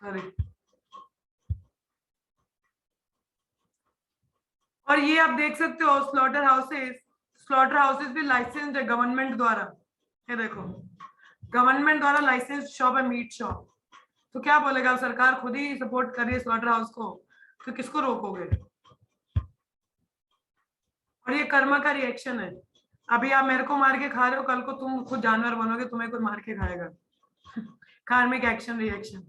अरे और ये आप देख सकते हो स्लॉटर हाउसेस भी लाइसेंस्ड है गवर्नमेंट द्वारा, ये देखो गवर्नमेंट द्वारा लाइसेंस्ड शॉप है, मीट शॉप। तो क्या बोलेगा, सरकार खुद ही सपोर्ट कर रही है स्लॉटर हाउस को, तो किसको रोकोगे। और ये कर्म का रिएक्शन है, अभी आप मेरे को मार के खा रहे हो, कल को तुम खुद जानवर बनोगे, तुम्हें कोई मार के खाएगा। कार्मिक एक्शन रिएक्शन।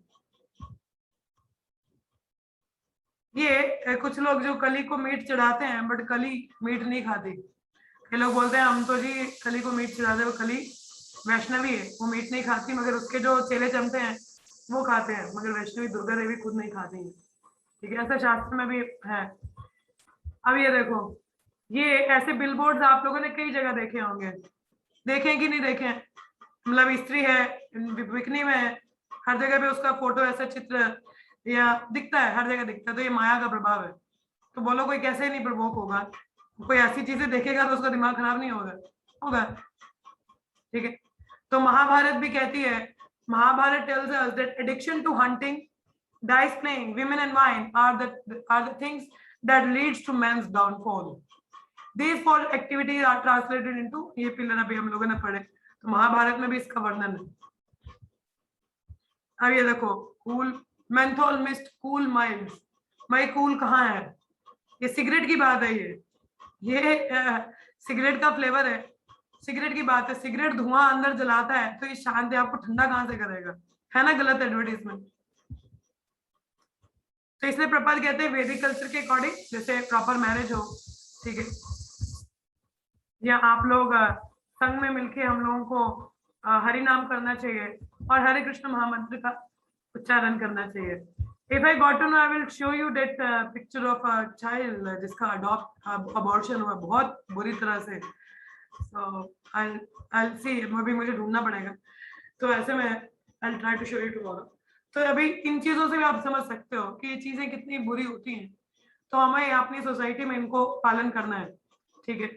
ये कुछ लोग जो कली को मीट चढ़ाते हैं, बट कली मीट नहीं खाती, ये लोग बोलते हैं हम तो जी कली को मीट चढ़ाते, वो कली वैष्णवी है, वो मीट नहीं खाती, मगर उसके जो चेले चमते हैं वो खाते हैं, मगर वैष्णवी दुर्गा देवी खुद नहीं खाती है, ठीक है, ऐसा शास्त्र में भी है। अब ये देखो, ये ऐसे बिलबोर्ड्स आप लोगों ने कई जगह देखे होंगे, देखे कि नहीं देखे, मतलब स्त्री है बिकनी में है, हर जगह पे उसका फोटो ऐसा चित्र या दिखता है, हर जगह दिखता है, तो ये माया का प्रभाव है। तो बोलो कोई कैसे नहीं प्रवोक होगा, कोई ऐसी चीजें देखेगा तो उसका दिमाग खराब नहीं होगा, होगा, ठीक है। तो महाभारत भी कहती है, Mahabharata tells us that addiction to hunting, dice playing, women and wine are the things that leads to man's downfall। These four activities are translated into ये पिलर अभी हम लोगों ने पढ़े, तो महाभारत में भी इसका वर्णन है। अब ये देखो, cool menthol mist cool mild, भाई कूल कहाँ है? ये सिगरेट की बात है, ये सिगरेट का फ्लेवर है, सिगरेट की बात है। सिगरेट धुआं अंदर जलाता है तो ये शांति आपको ठंडा कहाँ से करेगा, है ना? गलत एडवर्टाइजमेंट। तो इसलिए प्रपात कहते हैं वैदिक कल्चर के अकॉर्डिंग, जैसे प्रॉपर मैरिज हो, ठीक है, या आप लोग संघ में मिलके हम लोगों को हरि नाम करना चाहिए और हरे कृष्ण महामंत्र का उच्चारण करना चाहिए। If I got to know, I will show you that picture of a child जिसका abortion हुआ बहुत बुरी तरह से। So I'll see, अभी मुझे ढूंढना पड़ेगा, तो ऐसे में I'll try to show you tomorrow। तो अभी इन चीजों से भी आप समझ सकते हो कि ये चीजें कितनी बुरी होती हैं, तो हमें अपनी सोसाइटी में इनको पालन करना है, ठीक है।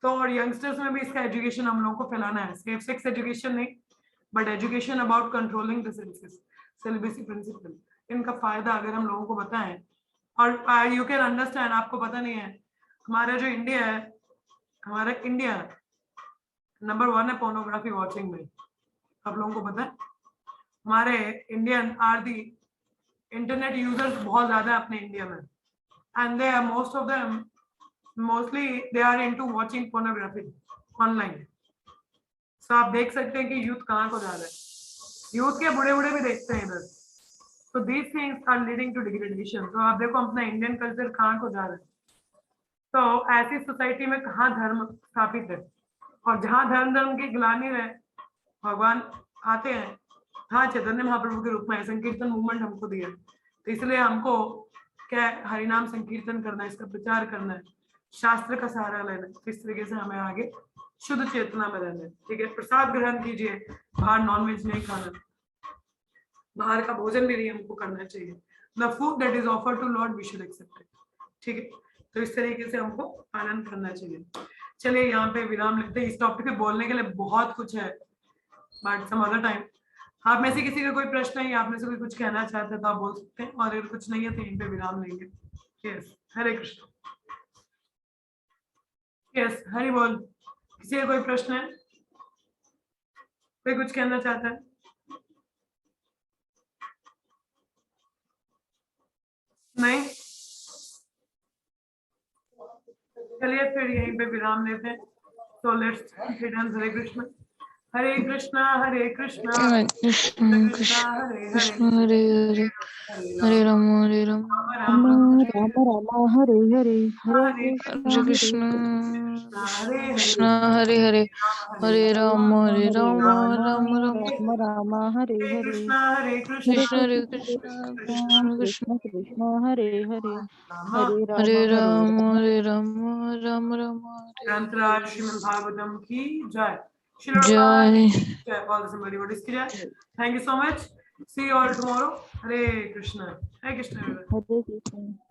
तो और यंगस्टर्स में भी इसका एजुकेशन हम लोगों को फैलाना है, सेफ सेक्स एजुकेशन नहीं, but education about controlling the senses, celibacy principle, इनका फायदा अगर हम लोगों को बताएं। और यू कैन अंडरस्टैंड, आपको पता नहीं है, हमारा जो इंडिया है, हमारा इंडिया नंबर 1 है पोर्नोग्राफी वॉचिंग में, आप लोगों को पता है? हमारे Indian are the internet users बहुत ज्यादा है अपने इंडिया में, and they are most of them mostly they are into watching pornography online. So आप देख सकते हैं कि यूथ कहाँ को जा रहा है, यूथ के बूढ़े बूढ़े भी देखते हैं इधर। So these things are leading to degradation। तो आप देखो अपना इंडियन कल्चर कहाँ को जा रहा है। तो ऐसी सोसाइटी में कहाँ धर्म स्थापित है, और जहाँ धर्म की ग्लानि है भगवान आते हैं। हाँ, चैतन्य महाप्रभु के रूप में संकीर्तन मूवमेंट हमको दिया, तो इसलिए हमको क्या हरिनाम संकीर्तन करना है, इसका प्रचार करना है, शास्त्र का सहारा लेना है। तो इस तरीके से हमें आगे शुद्ध चेतना में रहना है, ठीक है। प्रसाद ग्रहण कीजिए, बाहर नॉनवेज नहीं खाना, बाहर का भोजन भी नहीं हमको करना चाहिए। The food that is offered to lord we should accept it, ठीक है। तो इस तरीके से हमको पालन करना चाहिए। चलिए यहाँ पे विराम लेते हैं। इस टॉपिक पे बोलने के लिए बहुत कुछ है, बट सम अदर टाइम। आप में से किसी का कोई प्रश्न है या आप में से कोई कुछ कहना चाहते हैं तो आप बोल सकते हैं, और अगर कुछ नहीं है तो यहीं पे विराम लेंगे। यस, हरे कृष्ण। यस, हरि बोल। किसी का कोई प्रश्न है, कोई कुछ कहना चाहता है? नहीं, चलिए फिर यहीं पे विराम लेते हैं। तो लेट्स हरे कृष्ण हरे कृष्णा कृष्ण कृष्ण हरे हरे हरे राम राम राम हरे हरे हरे कृष्ण कृष्ण हरे हरे हरे राम राम राम राम हरे हरे कृष्ण हरे कृष्ण कृष्ण कृष्ण कृष्ण हरे हरे हरे राम राम राम ग्रंथराज श्रीमद् भागवतम की जय। जय। Thank you so much. See you all tomorrow. Hare Krishna. Hare Krishna. Hare Krishna.